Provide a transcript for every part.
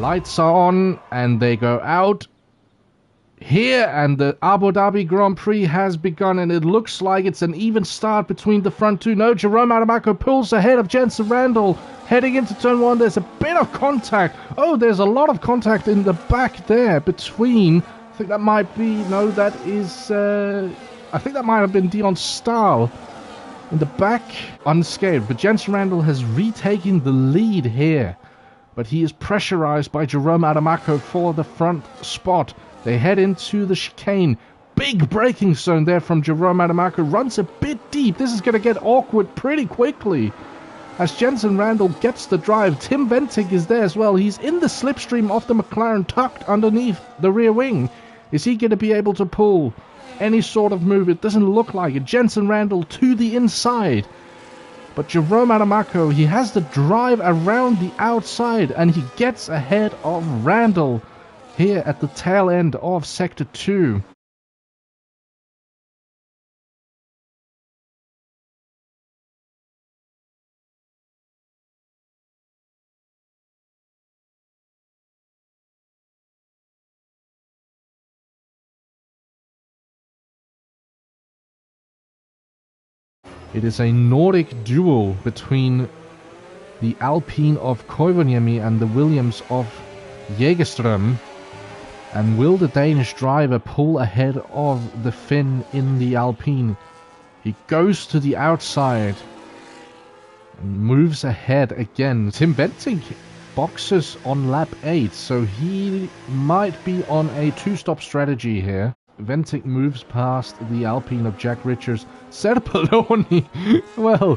Lights are on and they go out here, and the Abu Dhabi Grand Prix has begun, and it looks like it's an even start between the front two. No, Jerome Adamako pulls ahead of Jensen Randall heading into turn one. There's a bit of contact. Oh, there's a lot of contact in the back there between, I think that might be, no, that is, I think that might have been Dion Stahl in the back, unscathed. But Jensen Randall has retaken the lead here, but he is pressurized by Jerome Adamako for the front spot. They head into the chicane. Big braking zone there from Jerome Adamako. Runs a bit deep. This is going to get awkward pretty quickly as Jensen Randall gets the drive. Tim Venting is there as well. He's in the slipstream of the McLaren, tucked underneath the rear wing. Is he going to be able to pull any sort of move? It doesn't look like it. Jensen Randall to the inside. But Jerome Adamako, he has the drive around the outside, and he gets ahead of Randall here at the tail end of Sector 2. It is a Nordic duel between the Alpine of Koivuniemi and the Williams of Jägerström. And will the Danish driver pull ahead of the Finn in the Alpine? He goes to the outside and moves ahead again. Tim Venting boxes on lap 8, so he might be on a two-stop strategy here. Venting moves past the Alpine of Jack Richards. Serpoloni! Well,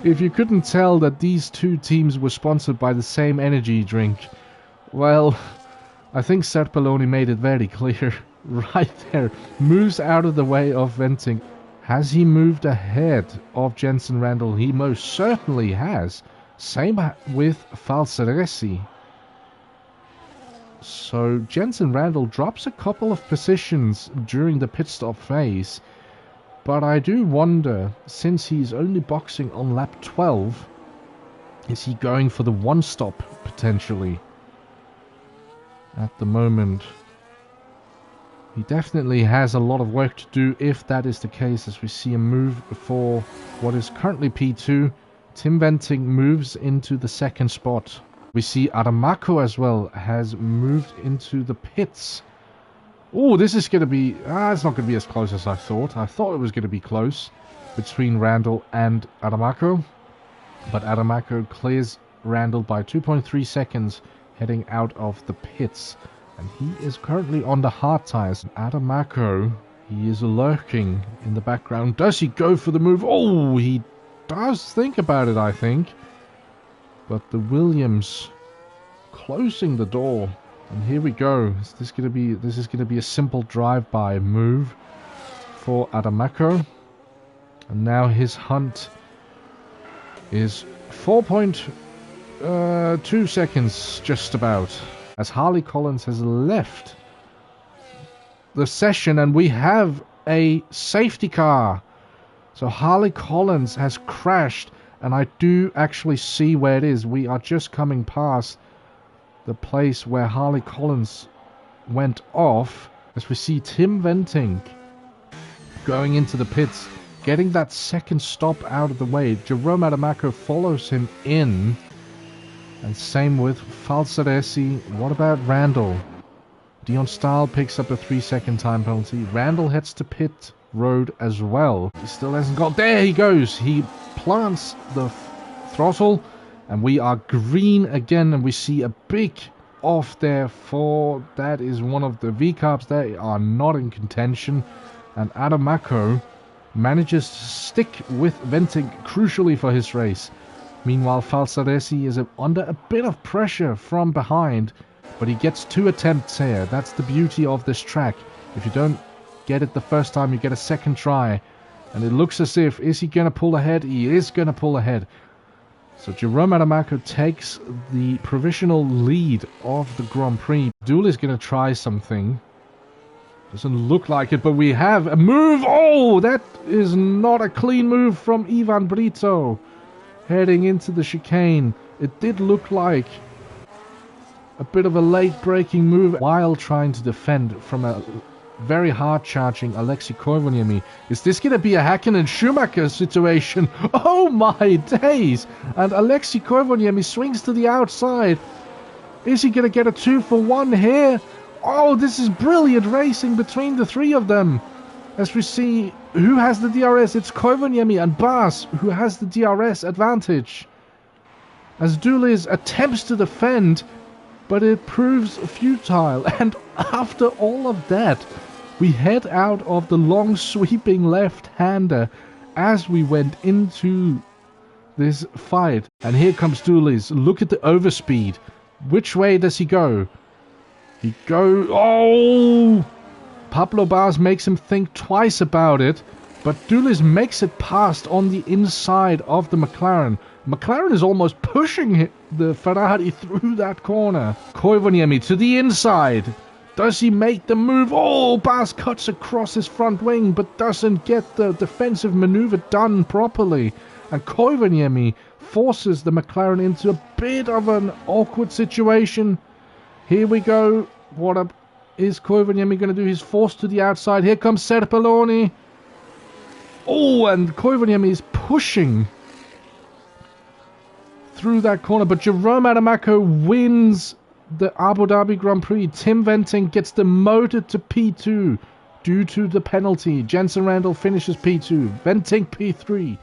if you couldn't tell that these two teams were sponsored by the same energy drink, well, I think Serpoloni made it very clear right there. Moves out of the way of Venting. Has he moved ahead of Jensen Randall? He most certainly has. Same with Falsaresi. So Jensen Randall drops a couple of positions during the pit stop phase. But I do wonder, since he's only boxing on lap 12, is he going for the one stop potentially? At the moment, he definitely has a lot of work to do if that is the case, as we see a move for what is currently P2. Tim Venting moves into the second spot. We see Adamako as well has moved into the pits. Oh, this is going to be... it's not going to be as close as I thought. I thought it was going to be close between Randall and Adamako. But Adamako clears Randall by 2.3 seconds. Heading out of the pits, and he is currently on the hard tires. Adamako, he is lurking in the background. Does he go for the move? Oh, he does think about it, I think. But the Williams closing the door, and here we go. This is going to be a simple drive-by move for Adamako, and now his hunt is 4.2 seconds just about, as Harley Collins has left the session, and we have a safety car. So Harley Collins has crashed, and I do actually see where it is. We are just coming past the place where Harley Collins went off, as we see Tim Venting going into the pits, getting that second stop out of the way. Jerome Adamako follows him in. And same with Falsaresi. What about Randall? Dion Stahl picks up a 3-second time penalty. Randall heads to pit road as well. He still hasn't got... There he goes! He plants the throttle, and we are green again, and we see a big off there for... That is one of the V-Carbs. They are not in contention. And Adamako manages to stick with Venting crucially for his race. Meanwhile, Falsaresi is under a bit of pressure from behind, but he gets 2 attempts here. That's the beauty of this track. If you don't get it the first time, you get a second try. And it looks as if, is he going to pull ahead? He is going to pull ahead. So Jerome Adamako takes the provisional lead of the Grand Prix. Doulis is going to try something. Doesn't look like it, but we have a move. Oh, that is not a clean move from Ivan Brito. Heading into the chicane. It did look like a bit of a late breaking move while trying to defend from a very hard charging Alexei Koivuniemi. Is this going to be a Häkkinen Schumacher situation? Oh my days! And Alexei Koivuniemi swings to the outside. Is he going to get a 2-for-1 here? Oh, this is brilliant racing between the three of them. As we see who has the DRS, it's Koivuniemi and Bas who has the DRS advantage. As Doulis attempts to defend, but it proves futile. And after all of that, we head out of the long sweeping left-hander as we went into this fight. And here comes Doulis. Look at the overspeed. Which way does he go? He goes... Oh! Pablo Bas makes him think twice about it, but Doulis makes it past on the inside of the McLaren. McLaren is almost pushing the Ferrari through that corner. Koivuniemi to the inside. Does he make the move? Oh, Bas cuts across his front wing, but doesn't get the defensive maneuver done properly. And Koivuniemi forces the McLaren into a bit of an awkward situation. Here we go. What is Koivuniemi going to do? He's forced to the outside. Here comes Serpelloni. Oh, and Koivuniemi is pushing through that corner, but Jerome Adamaco wins the Abu Dhabi Grand Prix. Tim Venting gets demoted to P2 due to the penalty. Jensen Randall finishes P2. Venting P3.